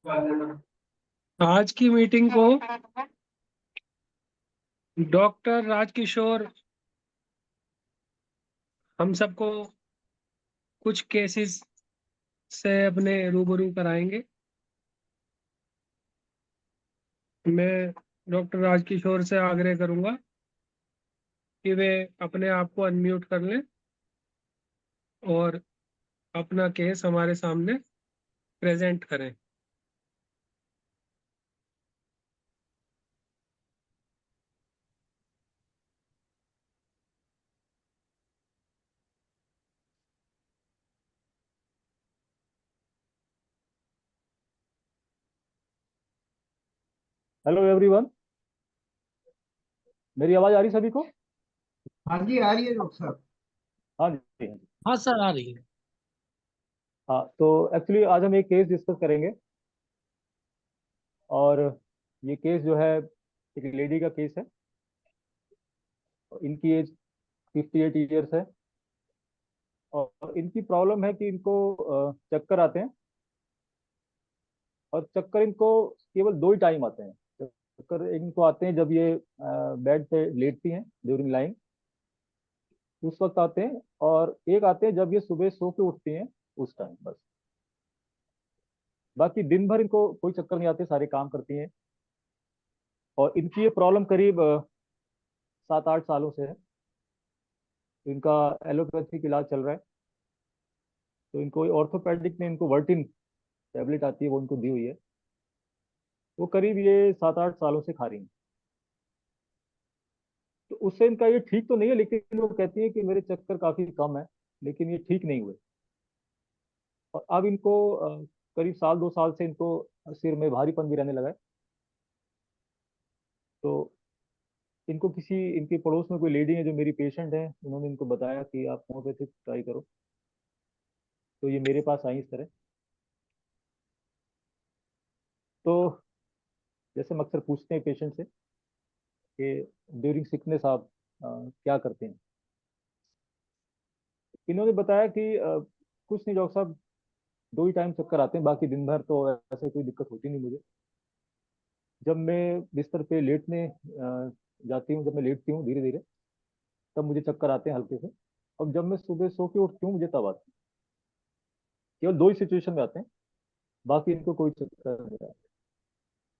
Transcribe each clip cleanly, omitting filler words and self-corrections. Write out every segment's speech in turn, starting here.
आज की मीटिंग को डॉक्टर राजकिशोर हम सबको कुछ केसेस से अपने रूबरू कराएंगे। मैं डॉक्टर राजकिशोर से आग्रह करूंगा कि वे अपने आप को अनम्यूट कर लें और अपना केस हमारे सामने प्रेजेंट करें। Hello everyone. मेरी आवाज आ रही सभी को? हाँ जी, आ रही है डॉक्टर साहब। हाँ जी, हाँ जी। हाँ सर, आ रही है। हाँ, तो एक्चुअली आज हम एक केस डिस्कस करेंगे। और ये केस जो है एक लेडी का केस है। इनकी एज 58 ईयर्स है। और इनकी प्रॉब्लम है कि इनको चक्कर आते हैं। और चक्कर इनको केवल दो ही टाइम आते हैं। चक्कर इनको आते हैं जब ये बेड पे लेटती हैं ड्यूरिंग लाइंग, उस वक्त आते हैं। और एक आते हैं जब ये सुबह सो के उठती हैं, उस टाइम बस। बाकी दिन भर इनको कोई चक्कर नहीं आते, सारे काम करती हैं। और इनकी ये प्रॉब्लम करीब 7-8 सालों से है। तो इनका एलोपैथिक इलाज चल रहा है। तो इनको ऑर्थोपेडिक ने इनको वर्टिन टैबलेट आती है, वो इनको दी हुई है। वो करीब ये 7-8 सालों से खा रही हैं। तो उससे इनका ये ठीक तो नहीं है, लेकिन वो कहती है कि मेरे चक्कर काफी कम है। लेकिन ये ठीक नहीं हुए। और अब इनको करीब साल 2 साल से इनको सिर में भारीपन भी रहने लगा है। तो इनको किसी इनके पड़ोस में कोई लेडी है जो मेरी पेशेंट है, उन्होंने इनको बताया कि आप होम्योपैथिक ट्राई करो। तो ये मेरे पास आई इस तरह। तो जैसे हम अक्सर पूछते हैं पेशेंट से कि ड्यूरिंग सिकनेस आप क्या करते हैं। इन्होंने बताया कि कुछ नहीं डॉक्टर साहब, दो ही टाइम चक्कर आते हैं, बाकी दिन भर तो ऐसे कोई दिक्कत होती नहीं मुझे। जब मैं बिस्तर पे लेटने जाती हूँ, जब मैं लेटती हूँ धीरे धीरे, तब मुझे चक्कर आते हैं हल्के से। और जब मैं सुबह सो के उठती हूँ मुझे तब आते हैं। केवल दो ही सिचुएशन में आते हैं, बाकी इनको कोई चक्कर नहीं आता।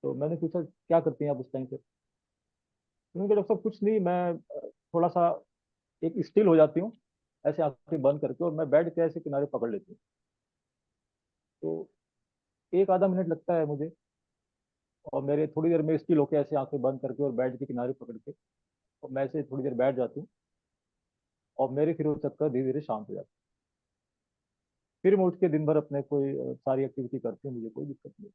तो मैंने पूछा क्या करती हैं आप उस टाइम पे। उन्होंने कहा डॉक्टर साहब कुछ नहीं, मैं थोड़ा सा एक स्टिल हो जाती हूँ, ऐसे आंखें बंद करके, और मैं बेड के ऐसे किनारे पकड़ लेती हूँ। तो एक आधा मिनट लगता है मुझे। और मेरे थोड़ी देर में स्टिल होकर ऐसे आंखें बंद करके और बेड के किनारे पकड़ के, और मैं ऐसे थोड़ी देर बैठ जाती हूँ। और मेरे फिर वो चक्कर धीरे धीरे शांत हो जाता है। फिर मैं उठ के दिन भर अपने कोई सारी एक्टिविटी करती हूँ, मुझे कोई दिक्कत नहीं।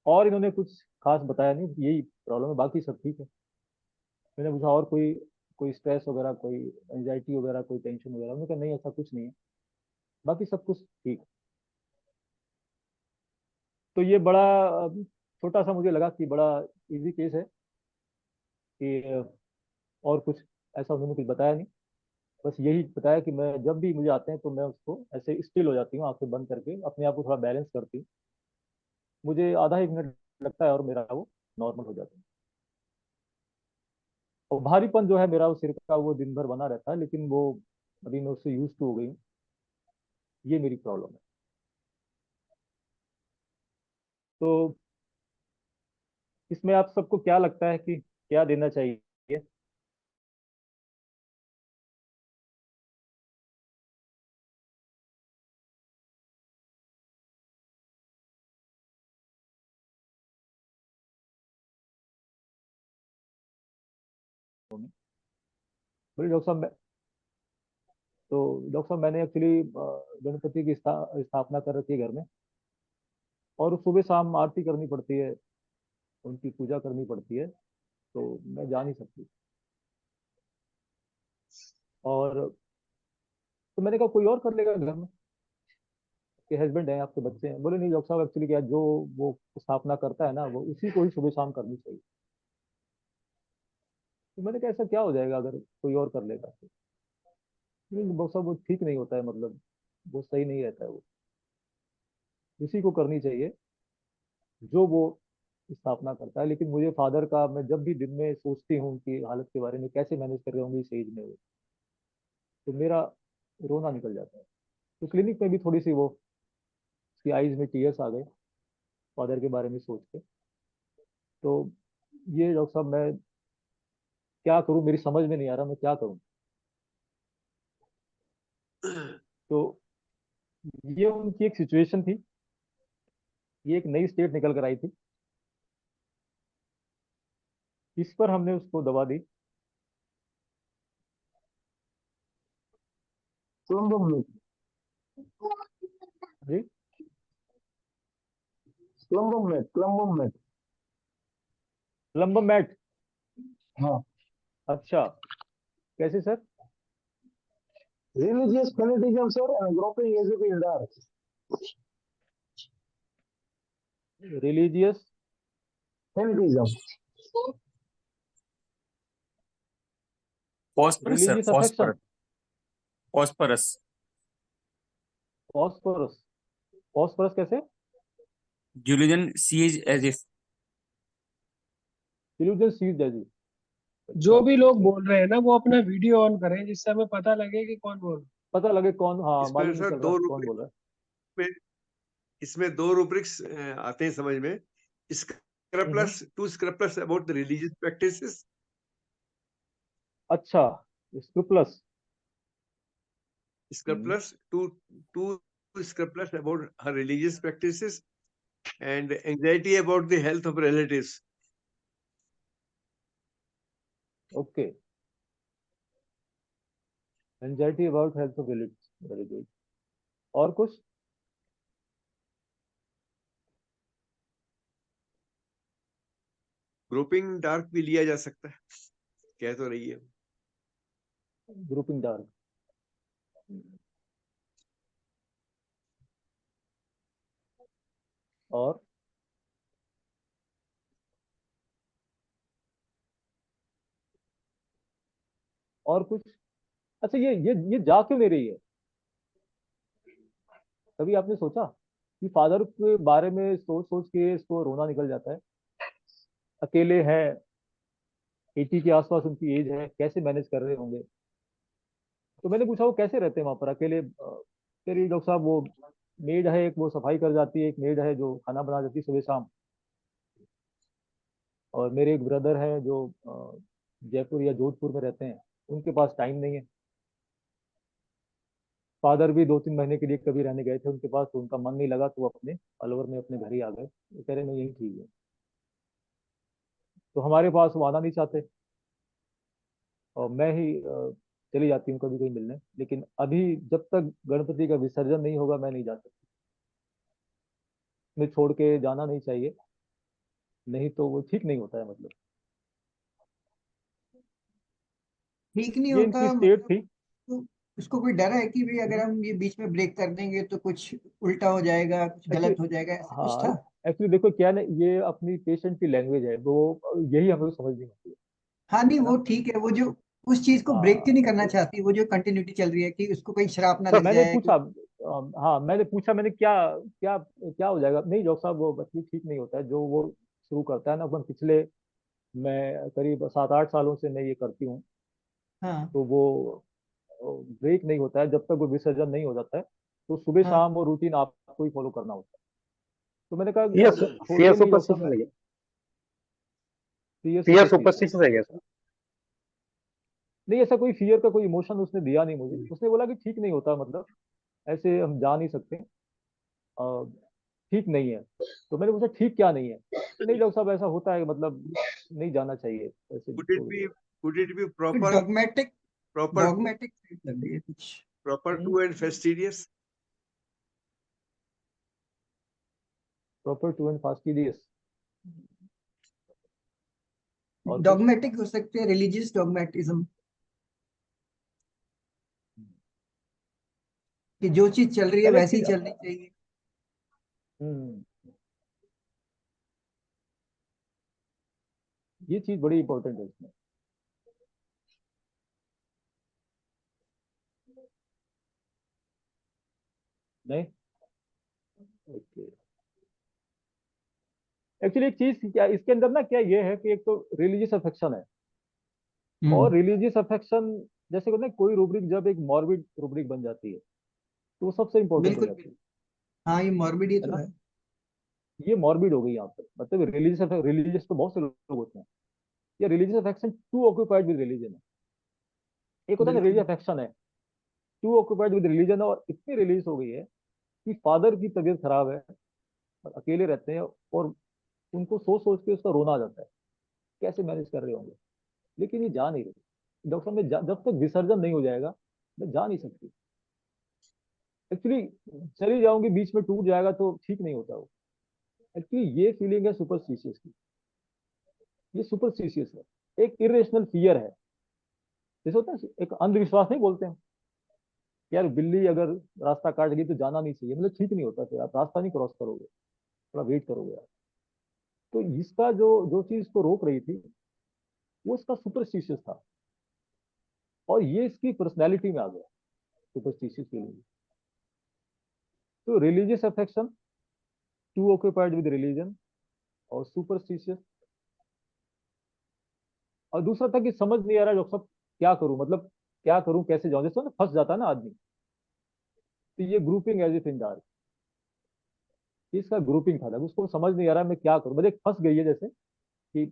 और इन्होंने कुछ खास बताया नहीं, यही प्रॉब्लम है, बाकी सब ठीक है। मैंने पूछा और कोई कोई स्ट्रेस वगैरह, कोई एंजाइटी वगैरह, कोई टेंशन वगैरह। उन्होंने कहा नहीं, ऐसा कुछ नहीं है, बाकी सब कुछ ठीक है। तो ये बड़ा छोटा सा मुझे लगा कि बड़ा इजी केस है कि और कुछ ऐसा उन्होंने कुछ बताया नहीं। बस यही बताया कि मैं जब भी मुझे आते हैं तो मैं उसको ऐसे स्टिल हो जाती हूँ, आंखें बंद करके अपने आप को थोड़ा बैलेंस करती हूँ। मुझे आधा एक मिनट लगता है और मेरा वो नॉर्मल हो जाता है। और भारीपन जो है मेरा वो सिर का, वो दिन भर बना रहता है, लेकिन वो अभी मैं उससे यूज टू हो गई हूँ। ये मेरी प्रॉब्लम है। तो इसमें आप सबको क्या लगता है कि क्या देना चाहिए? बोले डॉक्टर साहब तो डॉक्टर साहब मैंने एक्चुअली गणपति की स्थापना कर रखी है घर में। और सुबह शाम आरती करनी पड़ती है, उनकी पूजा करनी पड़ती है। तो मैं जा नहीं सकती। और तो मैंने कहा कोई और कर लेगा घर में, कि हस्बैंड है, आपके बच्चे हैं। बोले नहीं डॉक्टर साहब, एक्चुअली क्या है, जो वो स्थापना करता है ना, वो उसी को ही सुबह शाम करनी चाहिए। तो मैंने कहा ऐसा क्या हो जाएगा अगर कोई और कर लेगा तो? नहीं डॉक्टर साहब, वो ठीक नहीं होता है, मतलब वो सही नहीं रहता है वो। उसी को करनी चाहिए जो वो स्थापना करता है। लेकिन मुझे फादर का, मैं जब भी दिन में सोचती हूँ कि हालत के बारे में, कैसे मैनेज कर रहे होंगे इस एज में वो, तो मेरा रोना निकल जाता है। तो क्लिनिक में भी थोड़ी सी वो, उसकी आईज में टीयर्स आ गए फादर के बारे में सोच के। तो ये डॉक्टर साहब, मैं क्या करूं, मेरी समझ में नहीं आ रहा मैं क्या करूं। तो ये उनकी एक सिचुएशन थी, ये एक नई स्टेट निकल कर आई थी, इस पर हमने उसको दवा दी। क्लम्बोमेट जी। क्लम्बोमेट क्लम्बोमेट। लंबोमैट। हाँ, अच्छा, कैसे sir? religious fanaticism, sir, and groping as if in dark. Religious Fanatism. Phosphorus sir, religious affection. Phosphorus. Phosphorus. Phosphorus. Phosphorus कैसे? Illusion sees as if. Illusion sees जैसी। जो अच्छा, भी लोग बोल रहे हैं ना वो अपना वीडियो ऑन करें जिससे हमें पता लगे कि कौन बोल रहा पता लगे कौन, हाँ इसमें मालूम नहीं सर चल रहा कौन बोल रहा है। में इसमें दो रूब्रिक्स आते हैं समझ में। Hmm. Scrupulous, to scrupulous about the religious practices. अच्छा, scrupulous. Scrupulous to scrupulous about her religious practices and anxiety about the health of relatives. Okay, anxiety about health of relatives, very good. और कुछ? Grouping dark भी लिया जा सकता है, कह तो रही है। Grouping dark. और और कुछ? अच्छा, ये जा क्यों नहीं रही है? कभी आपने सोचा कि फादर के बारे में सोच सोच के इसको रोना निकल जाता है? अकेले हैं, 80 के आसपास उनकी एज है, कैसे मैनेज कर रहे होंगे। तो मैंने पूछा वो कैसे रहते हैं वहां पर अकेले। कह रही डॉक्टर साहब, वो मेड है एक, वो सफाई कर जाती है, एक मेड है जो खाना बना जाती है सुबह शाम। और मेरे एक ब्रदर है जो जयपुर या जोधपुर में रहते हैं, उनके पास टाइम नहीं है। फादर भी 2-3 महीने के लिए कभी रहने गए थे उनके पास, तो उनका मन नहीं लगा, तो वो अपने अलवर में अपने घर ही आ गए। वो कह रहे मैं यही ठीक है। तो हमारे पास वो आना नहीं चाहते, और मैं ही चली जाती हूँ कभी कभी मिलने। लेकिन अभी जब तक गणपति का विसर्जन नहीं होगा मैं नहीं जा सकती। मैं छोड़ के जाना नहीं चाहिए, नहीं तो वो ठीक नहीं होता है मतलब। ठीक नहीं ये इनकी होता स्टेट मतलब? थी। तो उसको कोई डर है कि भाई अगर हम ये बीच में ब्रेक कर देंगे तो कुछ उल्टा हो जाएगा, कुछ गलत एक्चुअली, हो जाएगा, ऐसा कुछ हाँ, था? एक्चुअली देखो क्या है ना, ये अपनी पेशेंट की लैंग्वेज है, वो यही हमें समझनी होती हाँ नहीं, है वो ना। ठीक है, वो जो उस चीज को ब्रेक क्यों हाँ, नहीं करना चाहती, वो जो कंटिन्यूटी चल रही है कि उसको कहीं शराब ना तो लग मैंने जाए पूछा, कि। हाँ मैंने पूछा, मैंने क्या क्या क्या हो जाएगा। नहीं डॉक्टर साहब, वो बच्ची ठीक नहीं होता है जो वो शुरू करता है ना अपन पिछले, मैं करीब 7-8 सालों से मैं ये करती हूँ। हाँ तो वो ब्रेक नहीं होता है जब तक वो विसर्जन नहीं हो जाता है। तो सुबह हाँ। शाम वो रूटीन आपको ही फॉलो करना होता है। तो मैंने कहा ये अब ये छोड़िए नहीं डॉक्टर साहब, सुपरस्टिशन है क्या? फियर ये सुपरस्टिशन। सुपरस्टिशन है क्या सर? नहीं, ऐसा कोई फियर का कोई इमोशन उसने दिया नहीं मुझे। उसने बोला कि ठीक नहीं होता, मतलब ऐसे हम जा नहीं सकते, अ, ठीक नहीं है। तो मैंने पूछा ठीक क्या नहीं है, कि नहीं डॉक्टर साहब ऐसा होता है, मतलब नहीं जाना चाहिए ऐसे Could it छोड़ be के। could it be proper dogmatic proper dogmatic लग रही है कुछ। proper to and fastidious? Proper to and fastidious. और कुछ? डॉगमेटिक हो सकते हैं, रिलीजियस डॉगमेटिज्म, कि जो चीज चल रही है पहले वैसी ही चलनी चाहिए। हम्म, ये चीज बड़ी इंपॉर्टेंट है इसमें। नहीं, ओके। एक्चुअली एक चीज क्या इसके अंदर ना, क्या ये है कि एक तो रिलीजियस अफेक्शन है, और रिलीजियस अफेक्शन जैसे को ना, कोई रूब्रिक जब एक मॉर्बिड रूब्रिक बन जाती है तो वो सबसे इंपॉर्टेंट हो बिल्कुल जाती बिल्कुल। हाँ, ये मॉर्बिड ही है तो ना। है। ये मॉर्बिड हो गई यहाँ पर, मतलब रिलीजियस तो बहुत से लोग होते हैं, ये religious affection to occupied with religion है। एक होता है ना बिल्कुल। रिलीजियस अफेक्शन है टू ऑक्यूपाइड विद रिलीजन, और इतनी रिलीज हो गई है कि फादर की तबीयत खराब है और अकेले रहते हैं, और उनको सोच सोच के उसका रोना आ जाता है, कैसे मैनेज कर रहे होंगे। लेकिन ये जा नहीं रही डॉक्टर साहब, जब तक विसर्जन नहीं हो जाएगा मैं जा नहीं सकती। एक्चुअली चली जाऊंगी, बीच में टूट जाएगा तो ठीक नहीं होता वो। एक्चुअली ये फीलिंग है सुपरस्टिशियस की, ये सुपरस्टिशियस है, एक इरेशनल फियर है। जैसे होता है एक अंधविश्वास नहीं बोलते हैं, यार बिल्ली अगर रास्ता काट गई तो जाना नहीं चाहिए, मतलब ठीक नहीं होता, फिर आप रास्ता नहीं क्रॉस करोगे, थोड़ा वेट करोगे आप। तो इसका जो जो चीज इसको रोक रही थी वो इसका सुपरस्टिशियस था, और ये इसकी पर्सनैलिटी में आ गया, सुपरस्टिशियस फीलिंग। तो religious affection to occupied with religion और सुपरस्टिशियस। और दूसरा था कि समझ नहीं आ रहा डॉक्टर साहब क्या करूं, मतलब क्या करूं, कैसे जाऊं, जैसे ना फंस जाता है ना आदमी। तो ये grouping as if in dark, इसका ग्रुपिंग था, उसको समझ नहीं आ रहा मैं क्या करूं, मतलब एक फंस गई है जैसे कि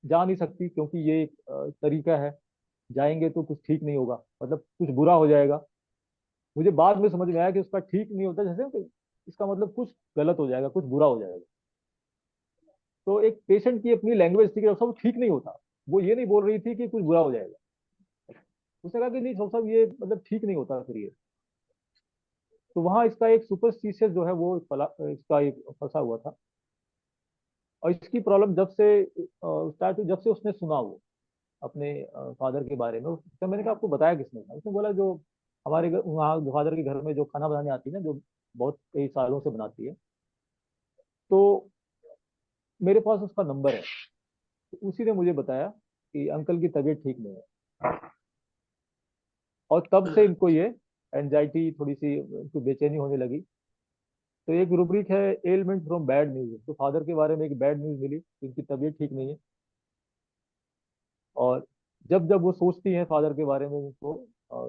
जा नहीं सकती, क्योंकि ये एक तरीका है, जाएंगे तो कुछ ठीक नहीं होगा, मतलब कुछ बुरा हो जाएगा। मुझे बाद में समझ में आया कि उसका ठीक नहीं होता, जैसे कि इसका मतलब कुछ गलत हो जाएगा, कुछ बुरा हो जाएगा। तो एक पेशेंट की अपनी लैंग्वेज थी कि डॉक्टर साहब ठीक नहीं होता, वो ये नहीं बोल रही थी कि कुछ बुरा हो जाएगा। उसने कहा कि नहीं डॉक्टर साहब ये मतलब ठीक नहीं होता फिर ये। तो वहां इसका एक सुपरस्टिशियस जो है वो इसका एक फंसा हुआ था। और इसकी प्रॉब्लम जब से स्टार्ट हुई, जब से उसने सुना वो अपने फादर के बारे में, तो मैंने कहा आपको बताया किसने था, उसने बोला जो हमारे घर वहाँ फादर के घर में जो खाना बनाने आती है ना, जो बहुत कई सालों से बनाती है, तो मेरे पास उसका नंबर है। तो उसी ने मुझे बताया कि अंकल की तबीयत ठीक नहीं है, और तब से इनको ये एंजाइटी, थोड़ी सी इनको बेचैनी होने लगी। तो एक रूब्रिक है एलिमेंट फ्रॉम बैड न्यूज, तो फादर के बारे में एक बैड न्यूज मिली कि उनकी तबीयत ठीक नहीं है। और जब जब वो सोचती हैं फादर के बारे में, उनको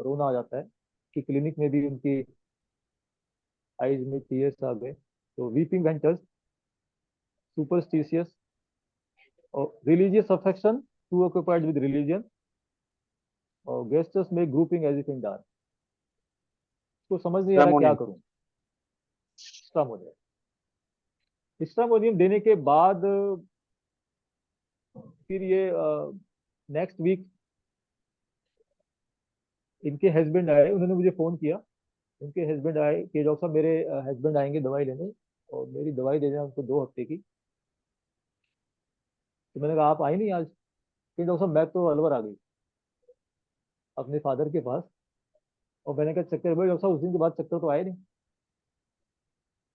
रोना आ जाता है, कि क्लिनिक में भी उनकी आईज में टीयर्स आ गए। तो वीपिंग वेंटर्स, सुपरस्टिशियस और religious affection to occupied with religion और गेस्टर्स में grouping as if in dark. तो समझ नहीं आ रहा क्या Ramonium. करूं। स्ट्रामोनियम, स्ट्रामोनियम देने के बाद फिर ये नेक्स्ट वीक इनके हस्बैंड आए, उन्होंने मुझे फोन किया। उनके हस्बैंड आए कि डॉक्टर साहब मेरे हस्बैंड आएंगे दवाई लेने, और मेरी दवाई दे देना उनको 2 हफ्ते की। तो मैंने कहा आप आई नहीं आज, कि डॉक्टर साहब मैं तो अलवर आ गई अपने फादर के पास। और मैंने कहा चक्कर भाई डॉक्टर साहब, उस दिन के बाद चक्कर तो आए नहीं,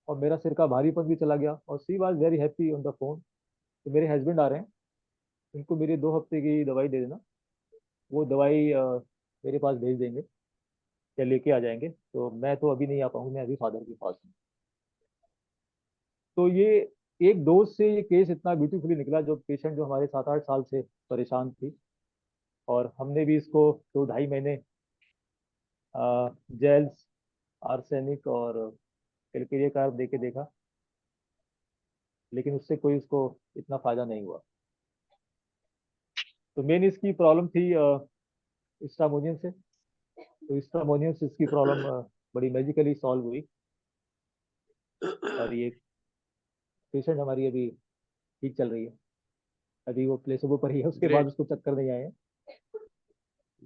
और मेरा सिर का भारीपन भी चला गया, और she was very happy on the phone. तो मेरे हस्बैंड आ रहे हैं, इनको मेरी 2 हफ्ते की दवाई दे देना, वो दवाई मेरे पास भेज देंगे या लेके आ जाएंगे। तो मैं तो अभी नहीं आ पाऊंगी, मैं अभी फादर के पास हूँ। तो ये एक डोज से ये केस इतना ब्यूटीफुली निकला, जो पेशेंट जो हमारे 7-8 साल से परेशान थी, और हमने भी इसको 2-2.5 महीने जेल्स, आर्सेनिक और कैलकेरिया कार्ब दे के देखा, लेकिन उससे कोई उसको इतना फायदा नहीं हुआ। तो मेन इसकी प्रॉब्लम थी स्ट्रामोनियम से। तो स्ट्रामोनियम से इसकी प्रॉब्लम बड़ी मैजिकली सॉल्व हुई, और ये पेशेंट हमारी अभी ठीक चल रही है। अभी वो प्लेसबो पर ही है, उसके बाद Great, उसको चक्कर नहीं आए हैं।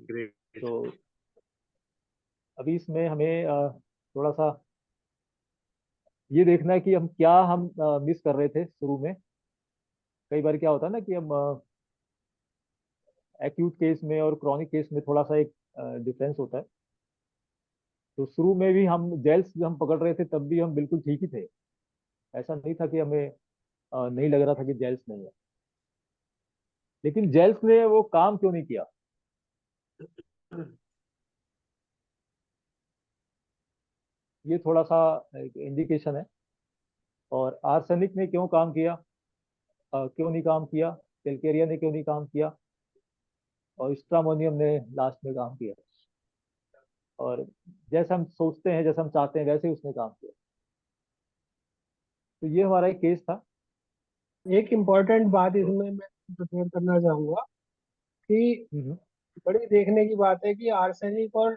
great. तो अभी इसमें हमें थोड़ा सा ये देखना है कि हम क्या हम मिस कर रहे थे शुरू में। कई बार क्या होता है ना कि हम एक्यूट केस में और क्रॉनिक केस में थोड़ा सा एक डिफरेंस होता है। तो शुरू में भी हम जेल्स हम पकड़ रहे थे, तब भी हम बिल्कुल ठीक ही थे, ऐसा नहीं था कि हमें नहीं लग रहा था कि जेल्स नहीं है। लेकिन जेल्स ने वो काम क्यों नहीं किया, ये थोड़ा सा एक इंडिकेशन है और आर्सेनिक ने क्यों काम किया, क्यों नहीं काम किया, कैलकेरिया ने क्यों नहीं काम किया, और स्ट्रामोनियम ने लास्ट में काम किया। और जैसे हम सोचते हैं, जैसे हम चाहते हैं, वैसे ही उसने काम किया। तो ये हमारा एक केस था। एक इम्पोर्टेंट बात इसमें मैं प्रिपेयर करना चाहूंगा कि हम्म, बड़ी देखने की बात है कि आर्सेनिक और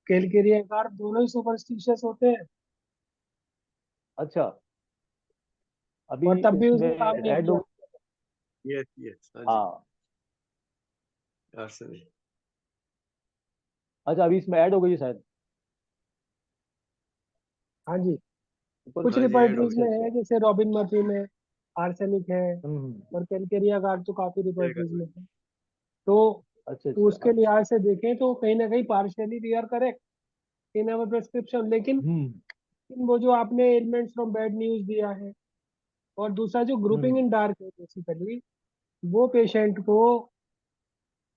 कैलकेरिया कार्ब दोनों ही सुपरस्टिशियस होते हैं अच्छा, अभी और तब भी इसमें उसने काम नहीं ऐड किया। हो। Yes, yes. हाँ जी, हाँ, arsenic. अच्छा, अभी इसमें ऐड हो गई है शायद। हाँ जी, ऊपर कुछ हाँ जी, ऐड हो रिपोर्टरीज अच्छा में अच्छा। है, जैसे रॉबिन मर्फी में आर्सेनिक है हम्म, और कैलकेरिया कार्ब तो काफी गया। रिपोर्टरीज में है। तो अच्छा तो उसके अच्छा। लिहाज से देखें तो कहीं ना कहीं partially we are correct in our prescription, लेकिन हम्म वो जो आपने एलिमेंट्स फ्रॉम बैड न्यूज दिया है और दूसरा जो ग्रुपिंग हम्म इन डार्क है बेसिकली, वो पेशेंट को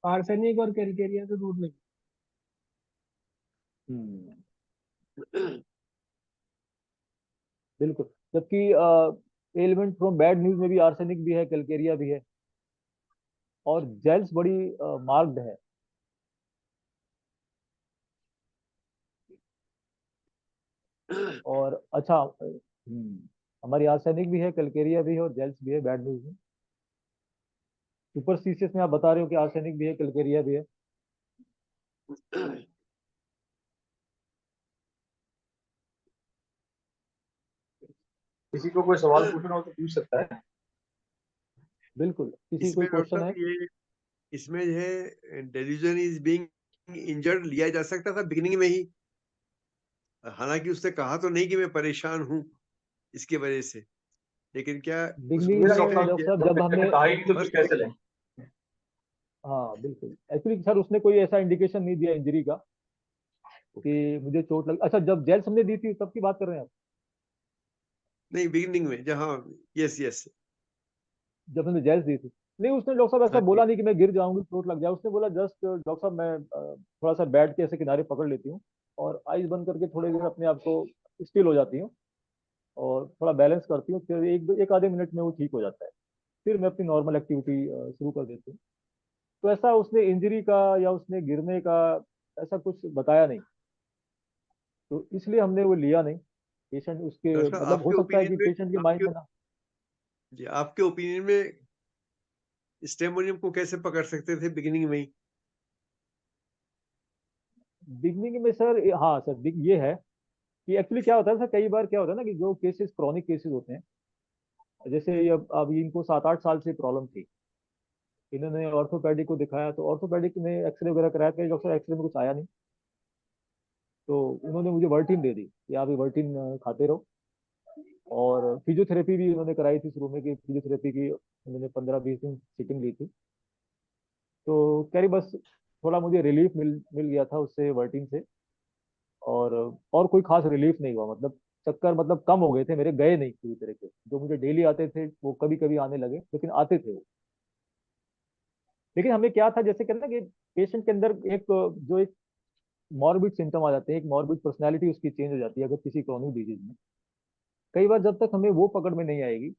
आर्सेनिक और कैलकेरिया से दूर नहीं। हम्म, बिल्कुल। जबकि एलिमेंट फ्रॉम बैड न्यूज में भी आर्सेनिक भी है, कैलकेरिया भी है, और जेल्स बड़ी मार्क्ड है। और अच्छा, हमारी आर्सेनिक भी है, कैलकेरिया भी है, और जेल्स भी है बैड न्यूज में। सुपरस्टिशियस में आप बता रहे हो कि आर्सेनिक भी है, कैलकेरिया भी है। किसी को कोई सवाल पूछना हो तो पूछ सकता है। बिल्कुल, किसी कोई इसमें डॉक्टर क्वेश्चन है? साहब ये इसमें जो है डेल्यूजन इज बीइंग इंजर्ड लिया जा सकता था बिगिनिंग में ही, हालांकि उसने कहा तो नहीं कि मैं परेशान हूँ इसकी वजह से, लेकिन क्या बिगनिंग उसको ये उसी में टाइम डॉक्टर जो साहब, जब जब पेशेंट ने हमने, कहा ही नहीं तो फिर फर्स्ट, कैसे लें। हाँ बिल्कुल, एक्चुअली सर उसने कोई ऐसा इंडिकेशन नहीं दिया इंजरी का कि मुझे चोट लगी। अच्छा, जब जेल्स हमने दी थी तब की बात कर रहे हैं आप? नहीं बिगिनिंग में जहाँ, यस यस, जब हमने जेल्स दी थी? नहीं, उसने डॉक्टर साहब हाँ ऐसा जी, बोला नहीं कि मैं गिर जाऊंगी, चोट लग जाए। उसने बोला जस्ट डॉक्टर साहब मैं थोड़ा सा बैठ के ऐसे किनारे पकड़ लेती हूँ और आइज बंद करके थोड़ी देर अपने आप को स्टिल हो जाती हूँ और थोड़ा बैलेंस करती हूँ, फिर एक आधे मिनट में वो ठीक हो जाता है, फिर मैं अपनी नॉर्मल एक्टिविटी शुरू कर देती हूँ। तो ऐसा उसने इंजरी का या उसने गिरने का ऐसा कुछ बताया नहीं, तो इसलिए हमने वो लिया नहीं। पेशेंट उसके डॉक्टर साहब मतलब हो आपके सकता है ओपिनियन कि में, पेशेंट के माइंड आपके में ना। जी आपके ओपिनियन में स्टेमोनियम को कैसे पकड़ सकते थे बिगिनिंग में ही? बिगनिंग में सर, हाँ सर, ये है कि एक्चुअली क्या होता है सर, कई बार क्या होता है ना कि जो केसेस क्रॉनिक केसेस होते हैं, जैसे ये अब इनको 7-8 साल से प्रॉब्लम थी, इन्होंने ऑर्थोपेडिक को दिखाया, तो ऑर्थोपेडिक में एक्सरे वगैरह कराया, कई डॉक्टर एक्सरे में कुछ आया नहीं, तो उन्होंने मुझे वर्टिन दे दी कि आप ये वर्टिन खाते रहो। और फिजियोथेरेपी भी उन्होंने कराई थी शुरू में, कि फिजियोथेरेपी की उन्होंने 15-20 दिन सिटिंग ली थी। तो कह रही बस थोड़ा मुझे रिलीफ मिल गया था उससे, वर्टिन से। और कोई खास रिलीफ नहीं हुआ, मतलब चक्कर मतलब कम हो गए थे मेरे, गए नहीं पूरी तरह से। जो मुझे डेली आते थे वो कभी कभी आने लगे, लेकिन आते थे वो। लेकिन हमें क्या था, जैसे कहते हैं ना कि पेशेंट के अंदर एक जो एक मॉर्बिड सिम्टम आ जाते हैं, एक मॉर्बिड पर्सनैलिटी उसकी चेंज हो जाती है अगर किसी क्रॉनिक डिजीज में। कई बार जब तक हमें वो पकड़ में नहीं आएगी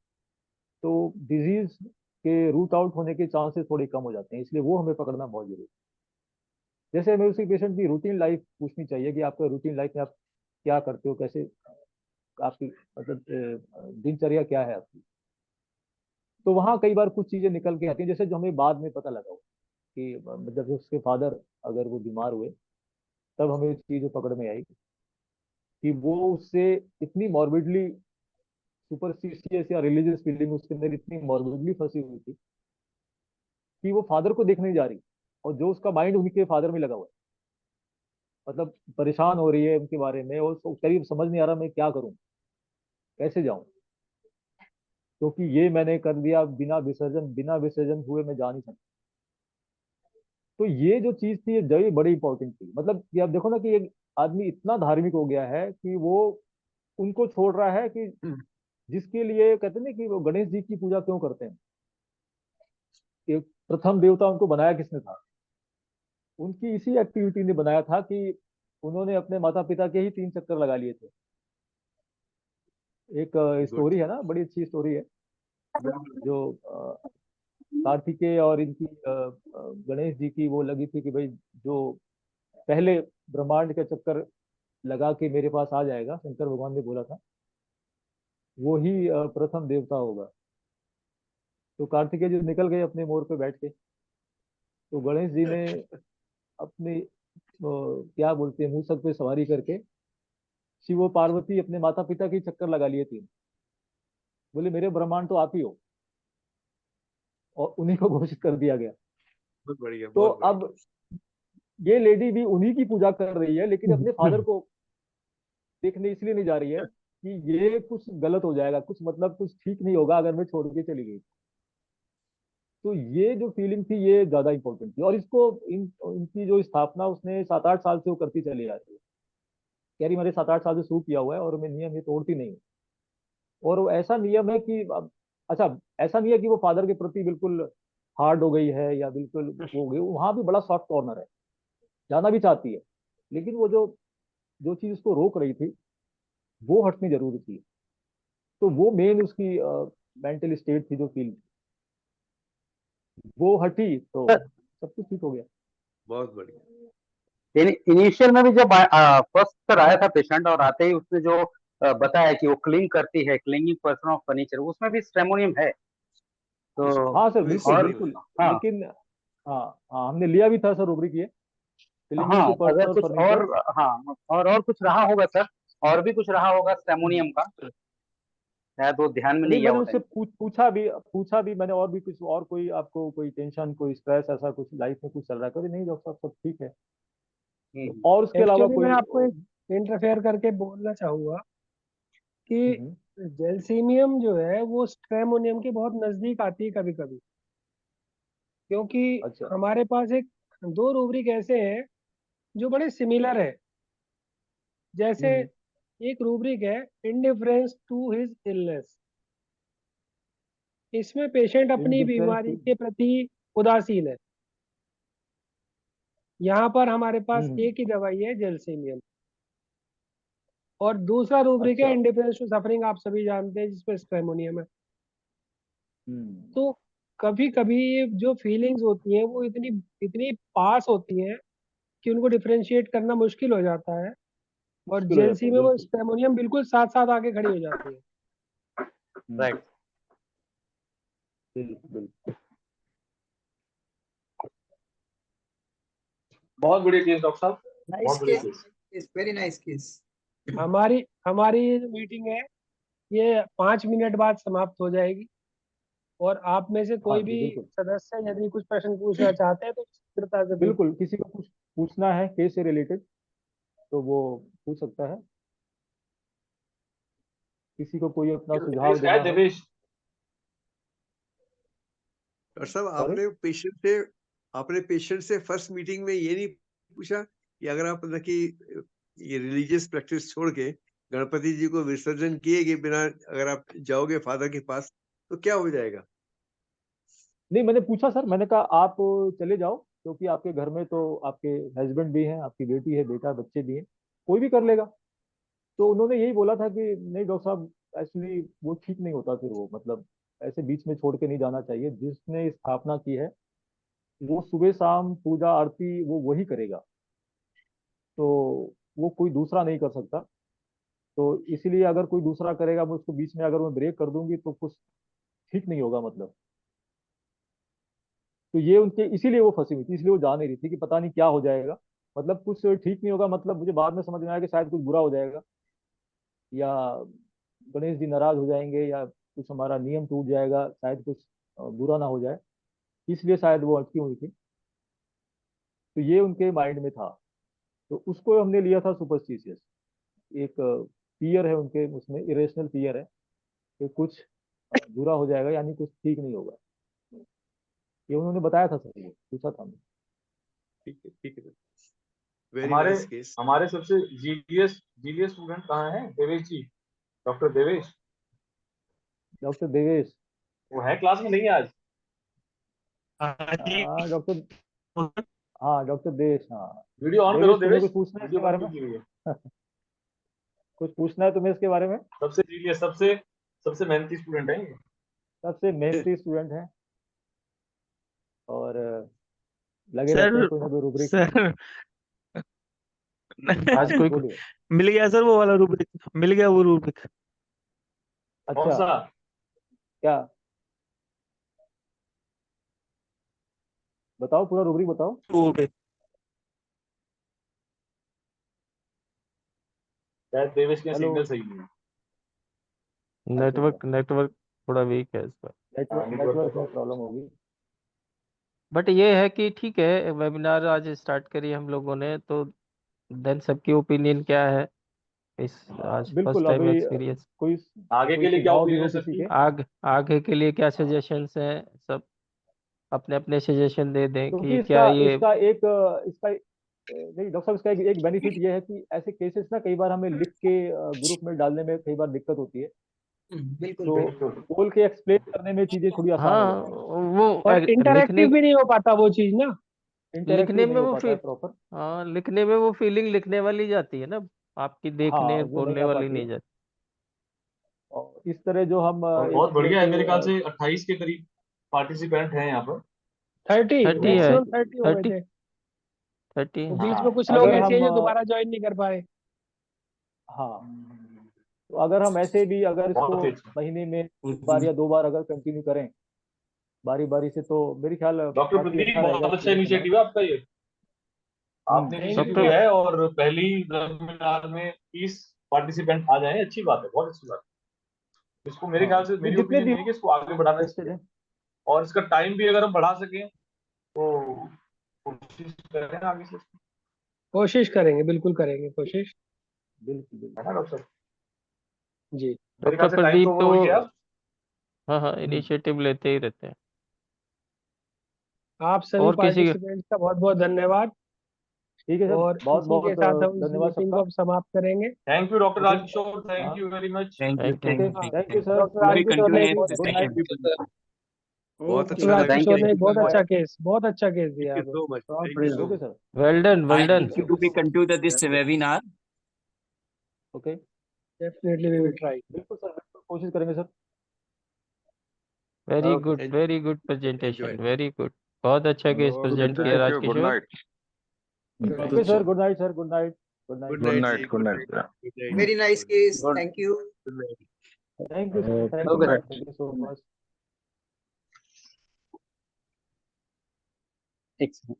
तो डिजीज के रूट आउट होने के चांसेस थोड़े कम हो जाते हैं, इसलिए वो हमें पकड़ना बहुत जरूरी है। जैसे हमें उसी पेशेंट की रूटीन लाइफ पूछनी चाहिए कि आपका रूटीन लाइफ में आप क्या करते हो, कैसे आपकी मतलब दिनचर्या क्या है आपकी। तो वहाँ कई बार कुछ चीजें निकल के आती हैं, जैसे जो हमें बाद में पता लगा हो कि जब उसके फादर अगर वो बीमार हुए, तब हमें चीजें पकड़ में आई कि वो उससे इतनी मॉर्बिडली सुपरस्टिशियस या रिलीजियस फीलिंग उसके अंदर इतनी मॉर्बिडली फंसी हुई थी कि वो फादर को देखने नहीं जा रही, और जो उसका माइंड उनके फादर में लगा हुआ है, मतलब परेशान हो रही है उनके बारे में, और उसको करीब समझ नहीं आ रहा मैं क्या करूं, कैसे जाऊं, क्योंकि ये मैंने कर दिया, बिना विसर्जन हुए मैं जा नहीं सकता। तो ये जो चीज थी, ये बड़ी इंपॉर्टेंट थी। मतलब कि आप देखो ना कि एक आदमी इतना धार्मिक हो गया है कि वो उनको छोड़ रहा है, कि जिसके लिए कहते हैं ना कि वो गणेश जी की पूजा क्यों करते हैं, कि प्रथम देवता उनको बनाया किसने था? उनकी इसी एक्टिविटी ने बनाया था कि उन्होंने अपने माता पिता के ही 3 चक्कर लगा लिए थे। एक स्टोरी है ना, बड़ी अच्छी स्टोरी है, जो कार्तिकेय और इनकी गणेश जी की वो लगी थी कि भाई जो पहले ब्रह्मांड का चक्कर लगा के मेरे पास आ जाएगा, शंकर भगवान ने बोला था, वो ही प्रथम देवता होगा। तो कार्तिकेय जी निकल गए अपने मोर पे बैठ के, तो गणेश जी ने अपने क्या बोलते हैं मूसक पे सवारी करके शिव और पार्वती अपने माता पिता की चक्कर लगा लिए थे। बोले मेरे ब्रह्मांड तो आप ही हो, और उन्हीं को घोषित कर दिया गया। बहुत बढ़िया, तो बहुत बढ़िया। अब ये लेडी भी उन्हीं की पूजा कर रही है, लेकिन अपने फादर को देखने इसलिए नहीं जा रही है कि ये कुछ गलत हो जाएगा, कुछ मतलब कुछ ठीक नहीं होगा अगर मैं छोड़ के चली गई। तो ये जो फीलिंग थी ये ज्यादा इंपॉर्टेंट थी, और इसको इनकी जो स्थापना उसने 7-8 साल से वो करती चली आ रही है। कह रही मैंने 7-8 साल से शुरू किया हुआ है और मैं नियम ये तोड़ती नहीं हूँ। और वो ऐसा नियम है कि अच्छा, ऐसा नहीं है कि वो फादर के प्रति बिल्कुल हार्ड हो गई है या बिल्कुल वो हो गई, वहां भी बड़ा सॉफ्ट कॉर्नर है, जाना भी चाहती है, लेकिन वो जो जो चीज उसको रोक रही थी वो हटनी जरूरी थी। तो वो मेन उसकी मेंटल स्टेट थी जो फील, वो हटी तो सब कुछ ठीक हो गया। बहुत बढ़िया। इनिशियल में भी जब फर्स्ट पर आया था पेशेंट, और आते ही उसने जो बताया कि वो क्लिंग करती है, क्लिंगिंग पर्सन ऑफ फर्नीचर, उसमें भी स्ट्रेमोनियम है। तो हाँ सर, तो बिल्कुल और बिल्कुल। हाँ लेकिन हाँ, हाँ हमने लिया भी था सर रुब्रिक ये, हाँ, क्लिंगिंग टू पर्सन अगर और कुछ और, फर्नीचर। हाँ, और कुछ रहा होगा सर, और भी कुछ रहा होगा स्ट्रेमोनियम का, शायद वो ध्यान में नहीं नहीं गया मैंने वो उससे टाइम। पूछा भी मैंने, और भी कुछ, और कोई आपको कोई टेंशन कोई स्ट्रेस ऐसा कुछ लाइफ में कुछ चल रहा है, कभी नहीं डॉक्टर साहब सब ठीक है। तो और उसके अलावा एक्चुअली मैं कोई आपको एक इंटरफेयर करके बोलना चाहूंगा कि हम्म, जेलसीमियम जो है वो स्ट्रेमोनियम के बहुत नजदीक आती है कभी कभी, क्योंकि अच्छा। हमारे पास एक दो रूब्रिक ऐसे हैं जो बड़े सिमिलर है। जैसे हम्म, एक रूब्रिक है इंडिफरेंस टू हिज इलनेस। इसमें पेशेंट इन अपनी डिफरेंस बीमारी टू। के प्रति उदासीन है। यहाँ पर हमारे पास एक ही दवाई है जेलसीमियम। और दूसरा रूब्रिक है अच्छा। इंडिफरेंस टू सफरिंग, आप सभी जानते हैं, जिसमें स्ट्रेमोनियम है। हम्म, तो कभी कभी ये जो फीलिंग्स होती हैं वो इतनी इतनी पास होती हैं कि उनको डिफरेंशिएट करना मुश्किल हो जाता है। और मुश्किल हो जाता जेलसी है में वो बिल्कुल। स्ट्रेमोनियम बिल्कुल साथ साथ आके खड़ी हो जाती है। राइट। बिल्कुल बिल्कुल। बहुत बढ़िया केस डॉक्टर साहब, नाइस बहुत बढ़िया case, case. Very nice case. हमारी हमारी ये जो मीटिंग है ये 5 मिनट बाद समाप्त हो जाएगी। और आप में से हाँ कोई जी भी बिल्कुल। सदस्य यदि कुछ प्रश्न पूछना चाहते हैं तो शीघ्रता से पूछ। बिल्कुल किसी को कुछ पूछना है केस से रिलेटेड तो वो पूछ सकता है, किसी को कोई अपना सुझाव देवेश है, देना है। देवेश। डॉक्टर साहब, सॉरी। आपने पेशेंट से फर्स्ट मीटिंग में ये नहीं पूछा कि अगर आप मतलब कि ये रिलीजियस प्रैक्टिस छोड़ के गणपति जी को विसर्जन किए के बिना अगर आप जाओगे फादर के पास तो क्या हो जाएगा? नहीं मैंने पूछा सर, मैंने कहा आप चले जाओ, क्योंकि आपके घर में तो आपके हस्बैंड भी हैं, आपकी बेटी है, बेटा, बच्चे भी हैं, कोई भी कर लेगा। तो उन्होंने यही बोला था कि नहीं डॉक्टर साहब, एक्चुअली वो ठीक नहीं होता, फिर वो मतलब ऐसे बीच में छोड़ के नहीं जाना चाहिए, जिसने स्थापना की है वो सुबह शाम पूजा आरती वो वही करेगा, तो वो कोई दूसरा नहीं कर सकता। तो इसीलिए अगर कोई दूसरा करेगा, मैं उसको बीच में अगर मैं ब्रेक कर दूंगी तो कुछ ठीक नहीं होगा मतलब। तो ये उनके इसीलिए वो फंसी हुई थी, इसलिए वो जा नहीं रही थी कि पता नहीं क्या हो जाएगा, मतलब कुछ ठीक नहीं होगा, मतलब मुझे बाद में समझ में आया कि शायद कुछ बुरा हो जाएगा, या गणेश जी नाराज हो जाएंगे, या कुछ हमारा नियम टूट जाएगा, शायद कुछ बुरा ना हो जाए, इसलिए शायद वो अटकी हुई थी। तो ये उनके माइंड में था, तो उसको हमने लिया था सुपरस्टिशियस, एक फियर है उनके, उसमें इरेशनल फियर है कि कुछ बुरा हो जाएगा, यानी कुछ ठीक नहीं होगा। ये उन्होंने बताया था सर, ये पूछा था हमने। ठीक है, ठीक है। वेरी हमारे नाइस केस। हमारे सबसे जीनियस जीनियस स्टूडेंट कहाँ हैं? देवेश जी, डॉक्टर देवेश। डॉक्टर देवेश। वो है क्लास में? नहीं है आज? डॉक्टर, हाँ डॉक्टर देवेश, हाँ। वीडियो ऑन करो देवेश तुम्हें देवेश, कुछ पूछना है इसके वीडियो बारे बंद में? क्यों की हुई है? कुछ पूछना है तुम्हें इसके बारे में? सबसे जीनियस, सबसे मेहनती स्टूडेंट है ये। सबसे मेहनती स्टूडेंट है और लगे रहते हैं कोई ना कोई रूब्रिक। सर आज कोई बोलिए। मिल गया सर, वो वाला रूब्रिक मिल गया, वो रूब्रिक। कौन अच्छा, सा? क्या बताओ, पूरा रूब्रिक बताओ। रूब्रिक शायद देवेश के हेलो। सिग्नल सही नहीं है। नेटवर्क थोड़ा वीक है इस पर। नेटवर्क में प्रॉब्लम होगी। बट ये है कि ठीक है, वेबिनार आज स्टार्ट करी हम लोगों ने, तो देन सबकी ओपिनियन क्या है इस आज फर्स्ट बिल्कुल। टाइम अभी एक्सपीरियंस, कोई आगे के लिए क्या सुझाव भी ओपिनियन हो है किसी सबकी? के, आगे के लिए क्या सजेशंस हैं, सब अपने अपने सजेशन दे दें क्योंकि कि क्या ये इसका नहीं डॉक्टर साहब, इसका एक बेनिफिट ये है कि ऐसे केसेस ना कई बार हमें लिख के ग्रुप में डालने में कई बार दिक्कत होती है, बिल्कुल तो बिल्कुल। बोल के एक्सप्लेन करने में चीजें थोड़ी आसान हो हाँ जाती हैं। वो और लिखने इंटरैक्टिव भी नहीं हो पाता वो चीज ना। लिखने इंटरेक्टिव में नहीं हो वो पाता है फील प्रॉपर। हाँ, लिखने में वो फीलिंग लिखने वाली जाती है ना, आपकी हाँ, देखने वो नहीं बोलने आ वाली पाती नहीं है। जाती। और इस तरह जो हम और एक बहुत बढ़िया है, मेरे ख्याल क्रिएटिव से 28 के करीब पार्टिसिपेंट हैं यहाँ पर। 30 30 है, मैक्सिमम 30 हो गए 30 थे। 30 तो है। बीच हाँ में कुछ लोग अगर ऐसे हम हैं जो दोबारा ज्वाइन नहीं कर पाए। हाँ, तो अगर हम ऐसे भी अगर इसको बहुत अच्छा। महीने में एक बार या 2 बार अगर कंटिन्यू करें बारी बारी से, तो मेरे ख्याल डॉक्टर काफी प्रदीप, अच्छा रहेगा बहुत अच्छा एक्सपीरियंस हमारा। इनिशिएटिव है आपका ये। आपने थैंक इनिशिएटिव यू डॉक्टर लिया है और पहली वेबिनार में 30 पार्टिसिपेंट आ जाए, अच्छी बात है, बहुत अच्छी बात है। इसको मेरे हाँ, ख्याल से, तो मेरी जितने ओपिनियन भी ये है कि इसको आगे बढ़ाना इंटरेस्टेड चाहिए। है। और इसका टाइम भी अगर हम बढ़ा सकें तो कोशिश करें आगे से, कोशिश करेंगे, बिल्कुल करेंगे कोशिश। बिल्कुल है बिल्कुल। ना डॉक्टर साहब? जी। मेरे डॉक्टर ख्याल से टाइम तो प्रदीप ओवर तो हो ही गया। हाँ हाँ इनिशिएटिव लेते ही रहते हैं। आप सभी और किसी पार्टिसिपेंट्स का बहुत बहुत धन्यवाद। ठीक है सर, और बहुत इसी के बहुत साथ हम इस धन्यवाद मीटिंग को सबका। अब समाप्त करेंगे। Thank you doctor okay. Rajkishore, thank you very much. Thank you, thank you. Okay, thank thank you. You sir. Doctor V Rajkishore ने continue good the night. Session. बहुत अच्छा डॉक्टर लगा। Thank Rajkishore you. ने थैंक यू बहुत सो अच्छा मच। केस, बहुत अच्छा केस थैंक दिया यू आपने। So much. Thank you so okay much. Sir. Well done, well I done. think to be conclude this webinar. Okay, definitely we will try. बिल्कुल sir, बिल्कुल कोशिश करेंगे sir. Enjoy very good presentation, enjoy. Very good. बहुत अच्छा case present किया Thank you. Good Rajkishore. night. Okay sir, good night sir, good night. Good night. Good night ji, good night, good night, very nice case, Good. Thank you. Good night. Thank you sir, thank Okay, you, sir. Thank you so much. Excellent.